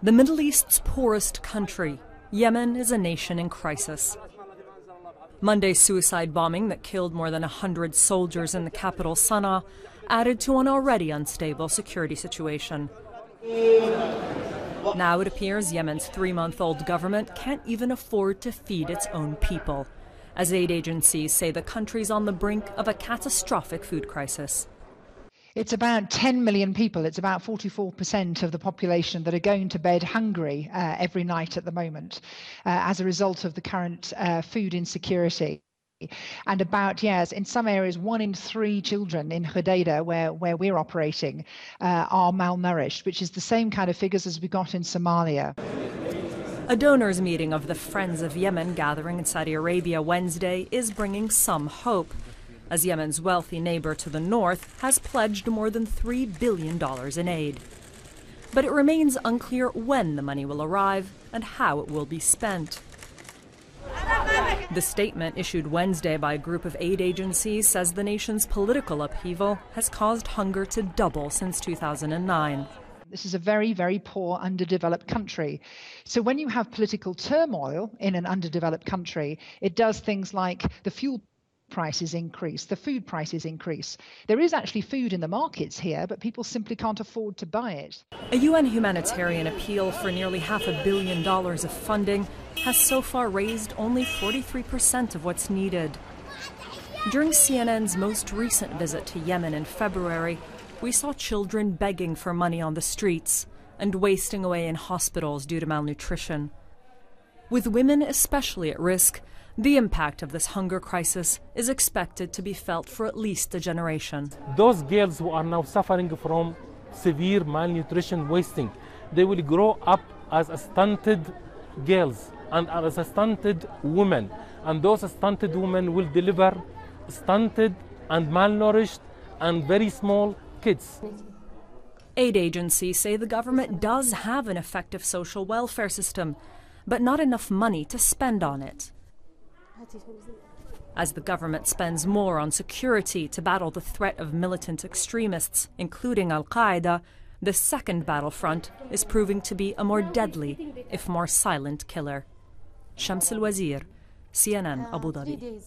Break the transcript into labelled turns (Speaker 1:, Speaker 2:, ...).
Speaker 1: The Middle East's poorest country, Yemen, is a nation in crisis. Monday's suicide bombing that killed more than 100 soldiers in the capital Sana'a added to an already unstable security situation. Now it appears Yemen's 3-month-old government can't even afford to feed its own people, as aid agencies say the country's on the brink of a catastrophic food crisis.
Speaker 2: It's about 10 million people. It's about 44% of the population that are going to bed hungry every night at the moment as a result of the current food insecurity. And about, yes, in some areas, 1 in 3 children in Qaeda, where we're operating, are malnourished, which is the same kind of figures as we got in Somalia.
Speaker 1: A donors' meeting of the Friends of Yemen gathering in Saudi Arabia Wednesday is bringing some hope, as Yemen's wealthy neighbor to the north has pledged more than $3 billion in aid. But it remains unclear when the money will arrive and how it will be spent. The statement issued Wednesday by a group of aid agencies says the nation's political upheaval has caused hunger to double since 2009.
Speaker 2: This is a very, very poor, underdeveloped country. So when you have political turmoil in an underdeveloped country, it does things like the fuel prices increase, the food prices increase. There is actually food in the markets here, but people simply can't afford to buy it.
Speaker 1: A UN humanitarian appeal for nearly $500 million of funding has so far raised only 43% of what's needed. During CNN's most recent visit to Yemen in February, we saw children begging for money on the streets and wasting away in hospitals due to malnutrition. With women especially at risk, the impact of this hunger crisis is expected to be felt for at least a generation.
Speaker 3: Those girls who are now suffering from severe malnutrition wasting, they will grow up as stunted girls and as stunted women. And those stunted women will deliver stunted and malnourished and very small kids.
Speaker 1: Aid agencies say the government does have an effective social welfare system, but not enough money to spend on it. As the government spends more on security to battle the threat of militant extremists, including Al-Qaeda, the second battlefront is proving to be a more deadly, if more silent killer. Schams Elwazer, CNN, Abu Dhabi.